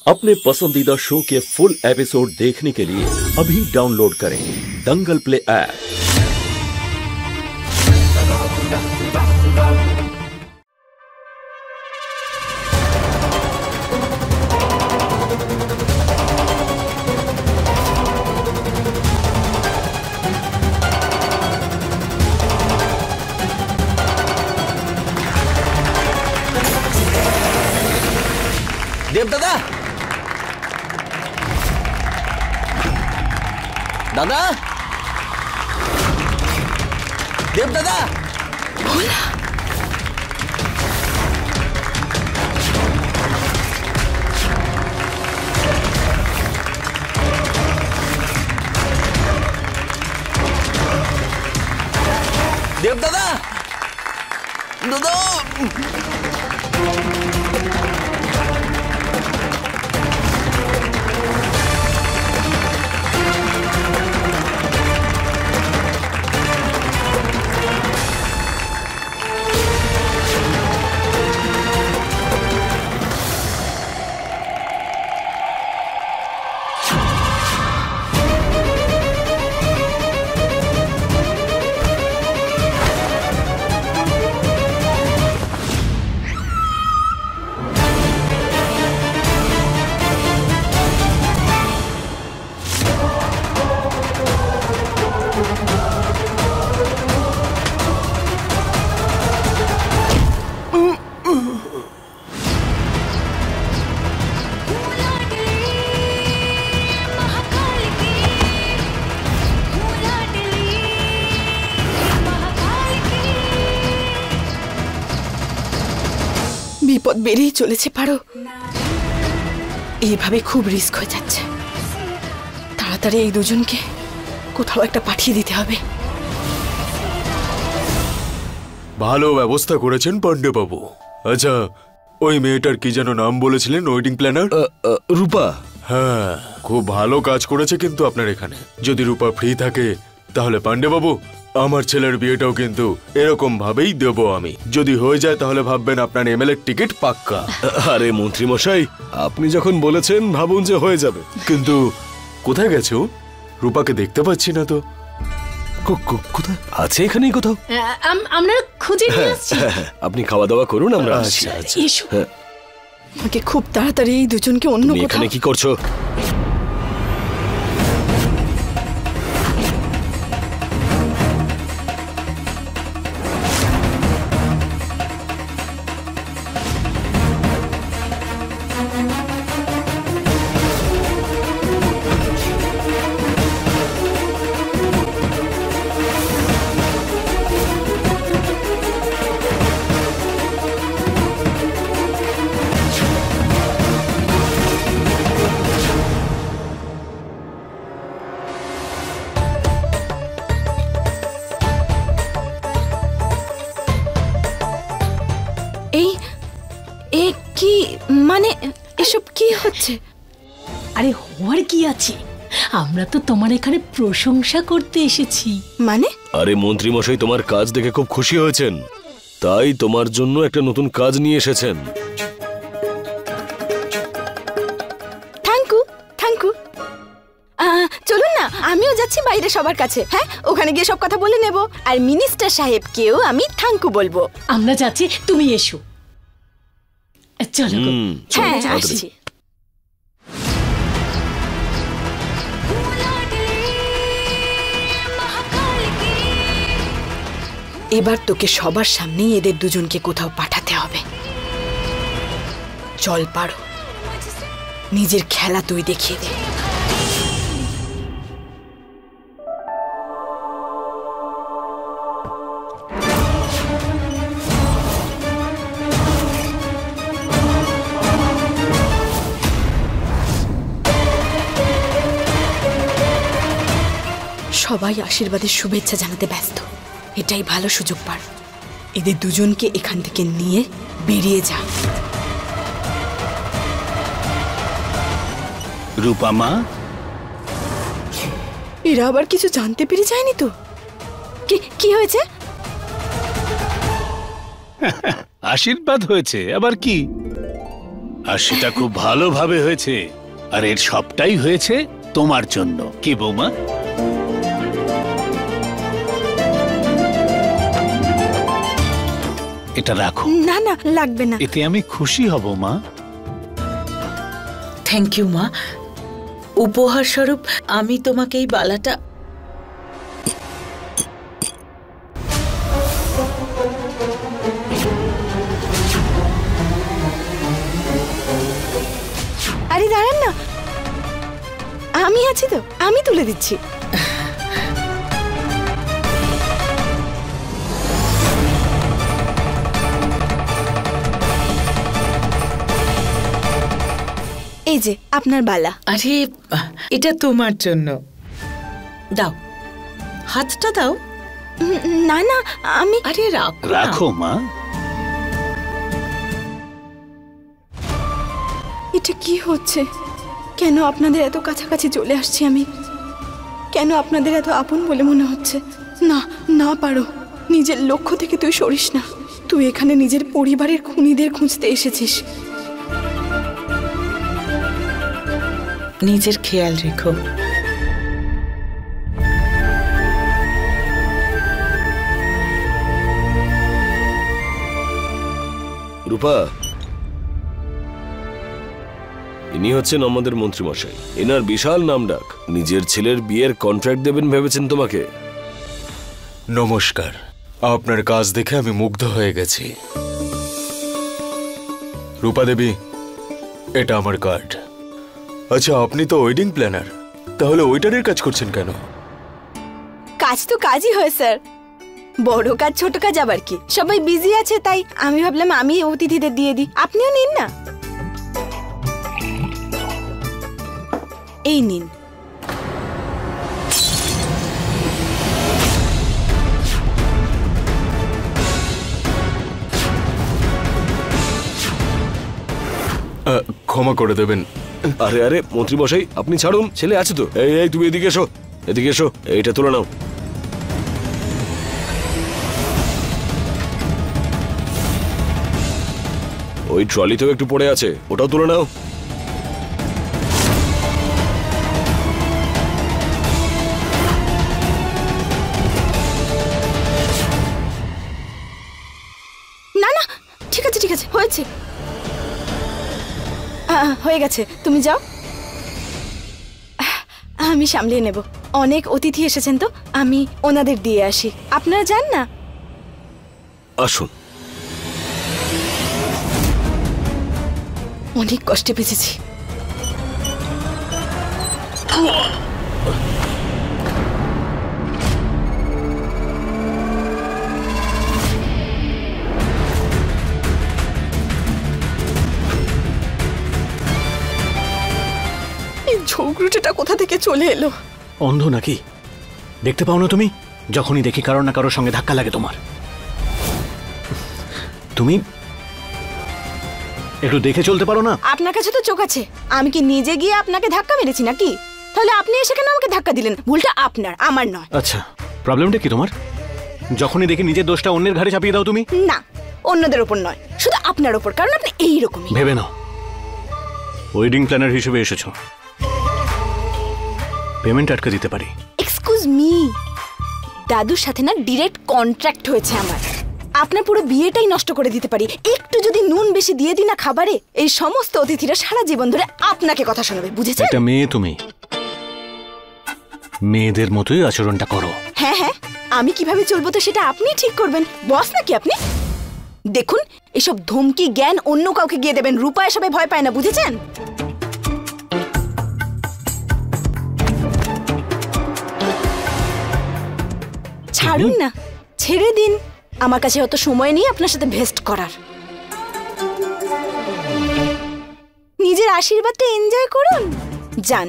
अपने पसंदीदा शो के फुल एपिसोड देखने के लिए अभी डाउनलोड करें दंगल प्ले ऐप। देव दादा, दादा, देव दादा, भोला, देव दादा, दादा। বিপদ বেড়েই চলেছে পারো। এইভাবে খুব রিস্ক হয়ে যাচ্ছে। তাড়াতাড়ি এই দুজনকে কোথাও একটা পাঠিয়ে দিতে হবে। ভালো ব্যবস্থা করেছেন পান্ডে বাবু। আচ্ছা, ওই মেয়েটার কি যেন নাম বলেছিলেন? ওয়েডিং প্ল্যানার রূপা। হ্যাঁ, খুব ভালো কাজ করেছে কিন্তু আপনার এখানে। যদি রূপা ফ্রি থাকে তাহলে পান্ডে বাবু আমার ছেলের বিয়েটাও কিন্তু এরকম ভাবেই দেব আমি। যদি হয়ে যায় তাহলে ভাববেন আপনার এমএলএ টিকিট পাক্কা। আরে মন্ত্রী মশাই, আপনি যখন বলেছেন ভাবুন যে হয়ে যাবে। কিন্তু কোথায় গেছে ও? রূপাকে দেখতে পাচ্ছি না তো। কোথায় আছে? এখানেই কোথাও। আমরা খুঁজে নিয়ে আসছি। আপনি খাওয়া দাওয়া করুন, আমরা আসছি। এসো। আমাকে খুব তাড়াতাড়ি এই দুজনকে অন্য কোথাও। এখানে কি করছো? মানে এসব কি হচ্ছে? আরে হওয়ার কি আছে, আমরা তো তোমার এখানে প্রশংসা করতে এসেছি। মানে? আরে মন্ত্রী মশাই তোমার কাজ দেখে খুব খুশি হয়েছেন, তাই তোমার জন্য একটা নতুন কাজ নিয়ে এসেছেন। Thank you. চলুন না, আমিও যাচ্ছি বাইরে সবার কাছে। হ্যাঁ, ওখানে গিয়ে সব কথা বলে নেব। আর মিনিস্টার সাহেবকেও আমি থ্যাংক ইউ বলবো। আমরা যাচ্ছি, তুমি এসো। চলো। হ্যাঁ, আসছি। এবার তোকে সবার সামনেই এদের দুজনকে কোথাও পাঠাতে হবে। চল পারো, নিজের খেলা তুই দেখিয়ে দে। সবাই আশীর্বাদের শুভেচ্ছা জানাতে ব্যস্ত। এটাই ভালো সুযোগ পার। এদের দুজনকে এখান থেকে নিয়ে বেরিয়ে যা। রূপা মা, এরা আবার কিছু জানতে পেরে যায়নি তো? কি হয়েছে? আশীর্বাদ হয়েছে আবার কি? আর সেটা খুব ভালোভাবে হয়েছে। আর এর সবটাই হয়েছে তোমার জন্য, কি বৌমা? এটা রাখো। না না, লাগবে না। এতে আমি খুশি হব মা। থ্যাংক ইউ মা। উপহার স্বরূপ আমি তোমাকে এই বালাটা। আরে দাঁড়ান না, আমি আছি তো, আমি তুলে দিচ্ছি। এই যে আপনার বালা। আরে এটা তোমার জন্য, দাও, হাতটা দাও। না না, আমি। আরে রাখো রাখো মা। এটা কি হচ্ছে? কেন আপনাদের এত কাছাকাছি চলে আসছি আমি? কেন আপনাদের এত আপন বলে মনে হচ্ছে? না না, পারো, নিজের লক্ষ্য থেকে তুই সরিস না। তুই এখানে নিজের পরিবারের খুনিদের খুঁজতে এসেছিস। নিজের খেয়াল রেখো। রূপা, ইনি হচ্ছেন আমাদের মন্ত্রীমশাই। এনার বিশাল নামডাক। নিজের ছেলের বিয়ের কন্ট্রাক্ট দেবেন ভেবেছেন তোমাকে? নমস্কার, আপনার কাজ দেখে আমি মুগ্ধ হয়ে গেছি। রূপা দেবী, এটা আমার কার্ড। আচ্ছা, আপনি তো ওয়েডিং প্ল্যানার, তাহলে ওয়েটারের কাজ করছেন কেন? কাজ তো কাজই হয় স্যার, বড় কাজ ছোট কাজ আবার কি। সবাই বিজি আছে, তাই আমি ভাবলাম আমি অতিথিদের দিয়ে দিই। আপনিও নিন না, এই নিন। ক্ষমা করে দেবেন। আরে আরে মন্ত্রীমশাই, আপনি ছাড়ুন, ছেলে আছে তো। এই এই, তুমি এদিকে এসো, এদিকে এসো, এইটা তুলে নাও। ওই ট্রলিতেও একটু পড়ে আছে, ওটাও তুলে নাও। না না, ঠিক আছে ঠিক আছে, হয়েছে, হয়ে গেছে, তুমি যাও, আমি সামলিয়ে নেব। অনেক অতিথি এসেছেন তো, আমি ওনাদের দিয়ে আসি। আপনারা যান না। আসুন। অনেক কষ্টে বেঁচেছি। ঝগড়ুটেটা কোথা থেকে চলে এলো? অন্ধ নাকি? দেখতে পাও না তুমি? যখনই দেখি কারো না কারোর সঙ্গে ধাক্কা লাগে তোমার। তুমি একটু দেখে চলতে পারো না? আপনার কাছে তো চোখ আছে, আমি কি নিজে গিয়ে আপনাকে ধাক্কা মেরেছি নাকি? তাহলে আপনি এসে কেন আমাকে ধাক্কা দিলেন? ভুলটা আপনার, আমার নয়। আচ্ছা, প্রবলেমটা কি তোমার? যখনই দেখি নিজের দোষটা অন্যের ঘাড়ে চাপিয়ে দাও তুমি। না, অন্যদের ওপর নয়, শুধু আপনার ওপর, কারণ আপনি এইরকমই। ভেবে নাও, ওয়েডিং প্ল্যানার হিসেবে এসেছো, পেমেন্ট আটকে দিতে পারি। এক্সকিউজ মি, দাদুর সাথে না ডিরেক্ট কন্ট্রাক্ট হয়েছে আমার। আপনার পুরো বিয়েটাই নষ্ট করে দিতে পারি। একটু যদি নুন বেশি দিয়ে দিই না খাবারে, এই সমস্ত অতিথিরা সারা জীবন ধরে আপনাকে কথা শোনাবে, বুঝেছেন? একটা মেয়ে তুমি, মেয়েদের মতোই আচরণটা করো। হ্যাঁ হ্যাঁ, আমি কিভাবে চলবো তো সেটা আপনি ঠিক করবেন। বস নাকি আপনি? দেখুন, এসব ধমকি জ্ঞান অন্য কাউকে গিয়ে দেবেন। রূপা এসবে ভয় পায় না, বুঝেছেন? ছাড়ুন না, ছেড়ে দিন। আমার কাছে অত সময় নেই আপনার সাথে ভেস্ট করার। নিজের আশীর্বাদটা এনজয় করুন, যান।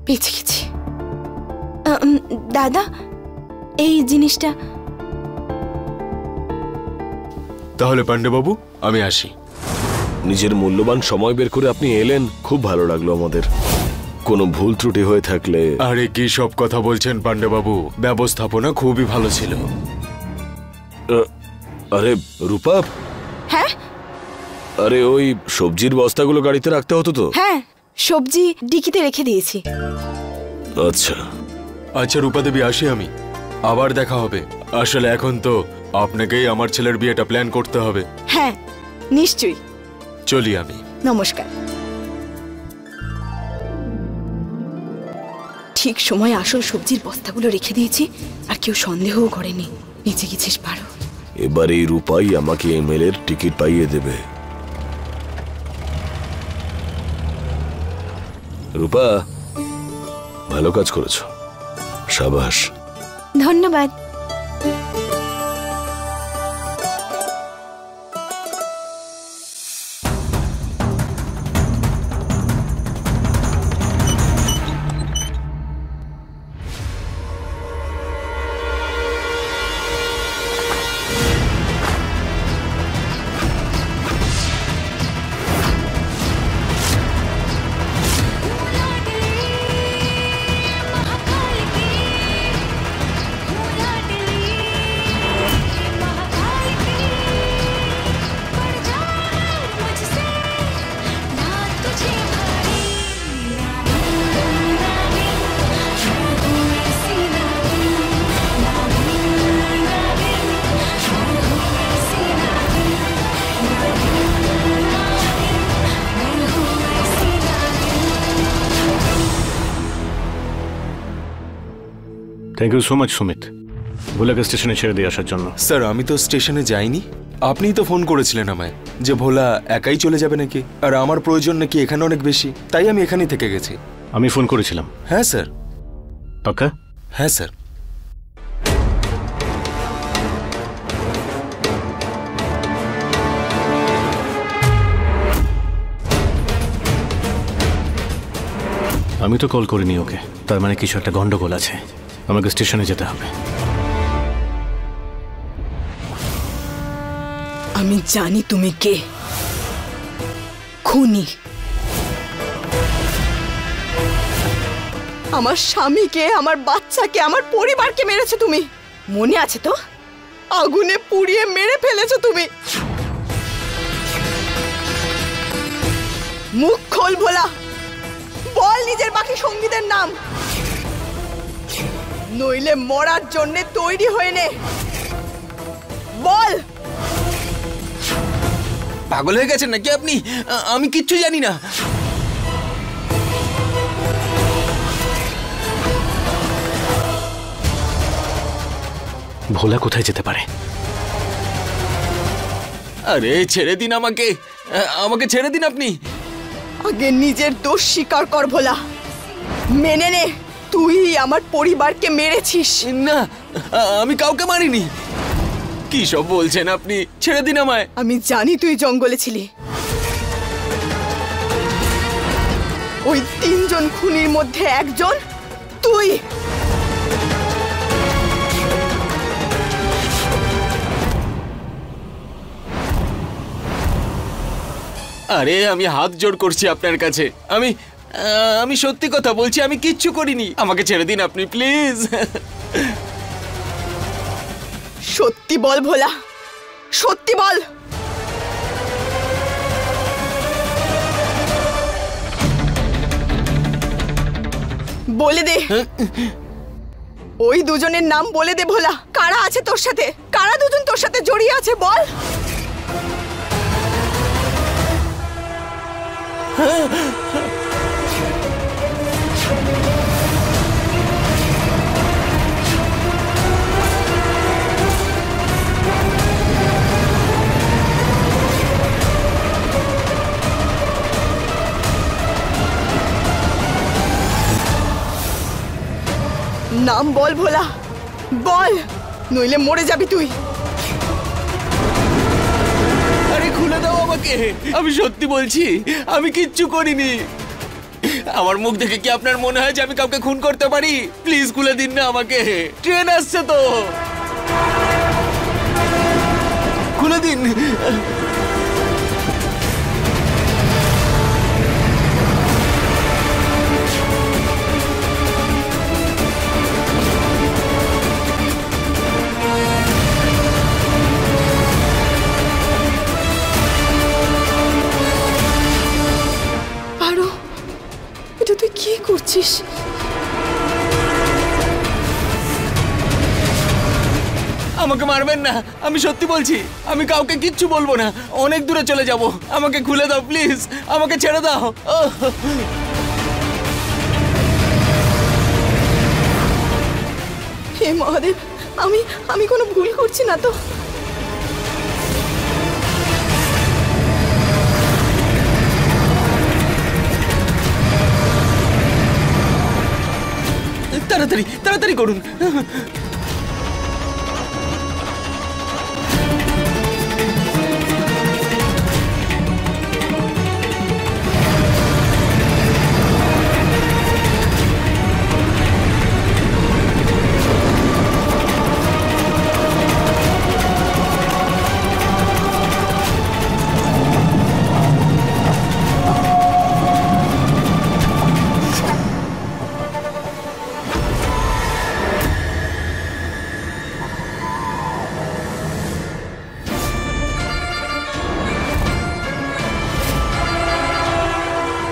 বেঁচে গেছি। দাদা, এই জিনিসটা। তাহলে পান্ডে বাবু আমি আসি। নিজের মূল্যবান সময় বের করে আপনি এলেন, খুব ভালো লাগলো আমাদের। কোনো ভুল ত্রুটি হয়ে থাকলে। আরে কি সব কথা বলছেন পান্ডে বাবু, ব্যবস্থাপনা খুবই ভালো ছিল। আরে রূপা। হ্যাঁ। আরে ওই সবজির বস্তাগুলো গাড়িতে রাখতে হতো তো। হ্যাঁ, সবজি ডিকিতে রেখে দিয়েছি। আচ্ছা আচ্ছা রূপা দেবী, আসি আমি, আবার দেখা হবে। আসলে এখন তো আপনাকেই আমার ছেলের বিয়েটা প্ল্যান করতে হবে। হ্যাঁ নিশ্চয়ই। চলি আমি। নমস্কার। ঠিক সময় আসল সবজির বস্তাগুলো রেখে দিয়েছি, আর কেউ সন্দেহও করেনি। বেঁচে গেছিস পারো। এবার এই রূপাই আমাকে এমএলএ এর টিকিট পাইয়ে দেবে। রূপা, ভালো কাজ করেছো, সাবাস। ধন্যবাদ। Thank you so much Sumit, ভোলাকে স্টেশনে ছেড়ে দিয়ে আসার জন্য। স্যার আমি তো স্টেশনে যাইনি, আপনিই তো ফোন করেছিলেন আমায় যে ভোলা একাই চলে যাবে নাকি, আর আমার প্রয়োজন নাকি এখানে অনেক বেশি, তাই আমি এখানেই থেকে গেছি। আমি ফোন করেছিলাম। হ্যাঁ স্যার। পাক্কা? হ্যাঁ স্যার। আমি তো কল করিনি ওকে, তার মানে কিছু একটা গন্ডগোল আছে। আমাকে স্টেশনে যেতে হবে। আমি জানি তুমি কে, খুনি। আমার স্বামীকে, আমার বাচ্চাকে, আমার পরিবারকে মেরেছো তুমি, মনে আছে তো? আগুনে পুড়িয়ে মেরে ফেলেছো তুমি। মুখ খোল ভোলা, বল নিজের বাকি সঙ্গীদের নাম, নইলে মরার জন্য তৈরি হয়ে নে। বল। পাগল হয়ে গেছেন নাকি আপনি? আমি কিচ্ছু জানি না। ভোলা কোথায় যেতে পারে? আরে ছেড়ে দিন আমাকে, আমাকে ছেড়ে দিন আপনি। আগে নিজের দোষ স্বীকার কর ভোলা, মেনে নে তুই আমার পরিবারকে মেরেছিস। না, আমি কাউকে মারিনি। কি সব বলছেন আপনি? ছেড়ে দিন আমায়। আমি জানি তুই জঙ্গলে ছিলি। ওই 3 জন খুনির মধ্যে একজন তুই। আরে আমি হাত জোড় করছি আপনার কাছে, আমি সত্যি কথা বলছি, আমি কিচ্ছু করিনি। আমাকে ছেড়ে দিন আপনি প্লিজ। সত্যি বল ভোলা, সত্যি বল। বলে দে, ওই দুজনের নাম বলে দে ভোলা। কারা আছে তোর সাথে, কারা দুজন তোর সাথে জড়িয়ে আছে বল। নাম বল ভোলা, বল, নইলে মরে যাবি তুই। আরে খুলে দাও আমাকে, আমি সত্যি বলছি, আমি কিচ্ছু করিনি। আমার মুখ দেখে কি আপনার মনে হয় যে আমি কাউকে খুন করতে পারি? প্লিজ খুলে দিন না আমাকে, ট্রেন আসছে তো, খুলে দিন। তুই কি করছিস? আমাকে মারবেন না, আমি সত্যি বলছি, আমি কাউকে কিচ্ছু বলবো না, অনেক দূরে চলে যাব। আমাকে খুলে দাও প্লিজ, আমাকে ছেড়ে দাও। হে মহাদেব, আমি কোনো ভুল করছি না তো? তাড়াতাড়ি তাড়াতাড়ি করুন।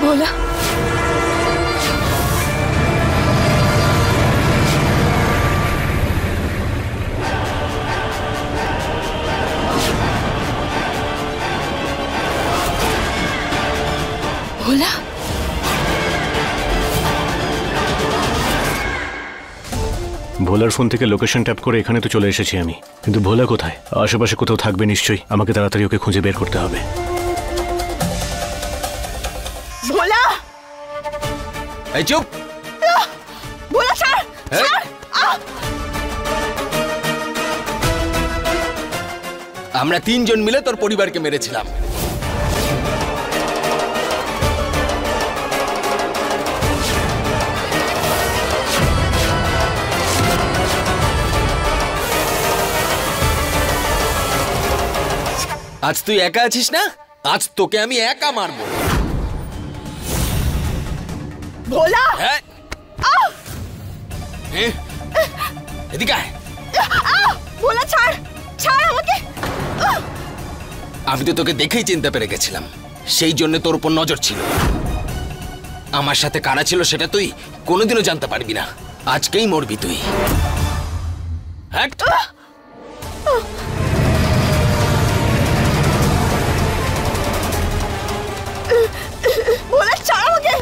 ভোলা, ভোলা, ভোলার ফোন থেকে লোকেশন ট্যাপ করে এখানে তো চলে এসেছি আমি, কিন্তু ভোলা কোথায়? আশেপাশে কোথাও থাকবে নিশ্চয়ই, আমাকে তাড়াতাড়ি ওকে খুঁজে বের করতে হবে। ভোলা, এই চুপ! ভোলা স্যার, আমরা তিনজন মিলে তোর পরিবারকে মেরেছিলাম। আজ তুই একা আছিস না, আজ তোকে আমি একা মারবো। ভোলা, হ্যাঁ, এদিকে আয়। ভোলা ছাড়, ছাড় আমাকে। আমি তো তোকে দেখেই চিনতে পেরে গেছিলাম, সেই জন্য তোর উপর নজর ছিল। আমার সাথে কারা ছিল সেটা তুই কোনোদিনও জানতে পারবি না, আজকেই মরবি তুই। হ্যাঁ, ভোলা ছাড় আমাকে।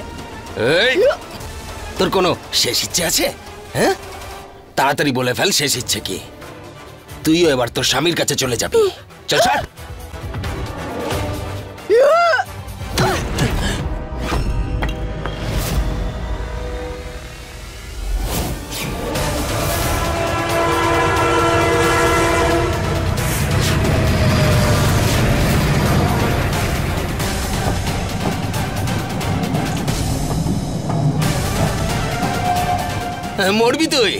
এই, তোর কোনো শেষ ইচ্ছে আছে? হ্যাঁ, তাড়াতাড়ি বলে ফেল শেষ ইচ্ছে কি। তুইও এবার তোর স্বামীর কাছে চলে যাবি। চল ছাড়। মরবি তুই,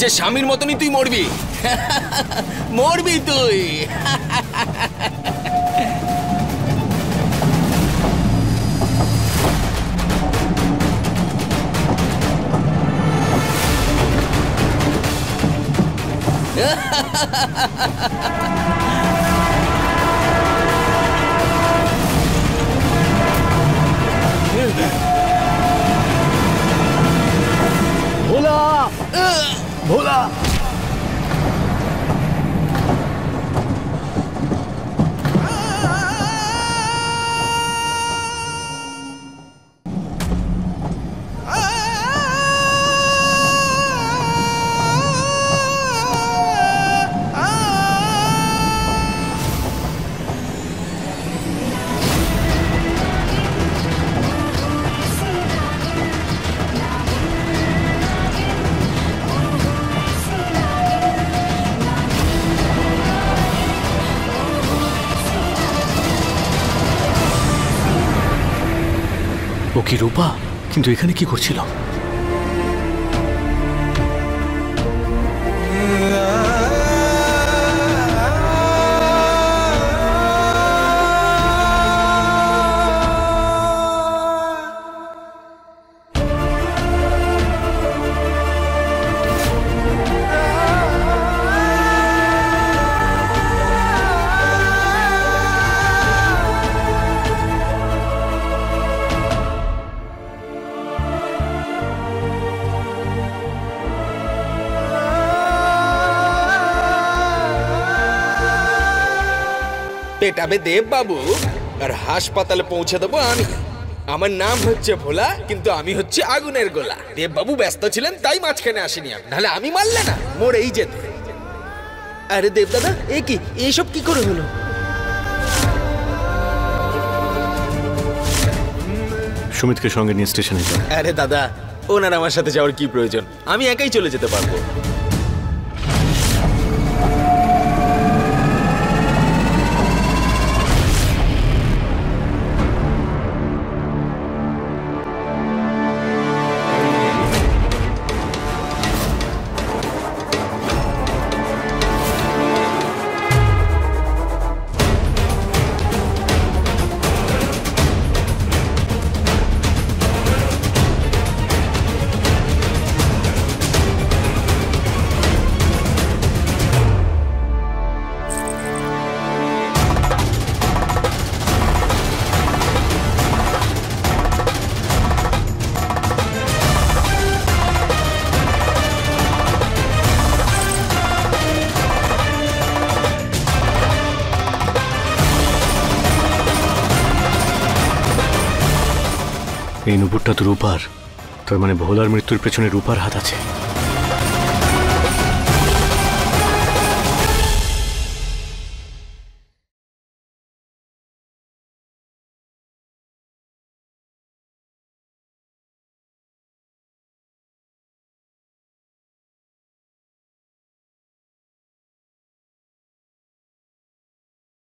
যে স্বামীর মতনই তুই মরবি। মরবি তুই। ভোলা, ভোলা, ও কি রূপা? কিন্তু এখানে কি করছিল? পেটাবে দেব বাবু আর হাসপাতালে পৌঁছে দেবো আমি। আমার নাম হচ্ছে ভোলা, কিন্তু আমি হচ্ছে আগুনের গোলা। দেব বাবু ব্যস্ত ছিলেন তাই মাঝখানে আসেনি, নাহলে আমি মারলে না মরেই যেত। আরে দেব দাদা, এ কি এইসব কি করে হলো? সুমিতকে সঙ্গে নিয়ে স্টেশনে যাও। আরে দাদা, ওনার আমার সাথে যাওয়ার কি প্রয়োজন? আমি একাই চলে যেতে পারবো। এই নুপুরটা তো রূপার, তার মানে ভোলার মৃত্যুর পেছনে রূপার হাত আছে।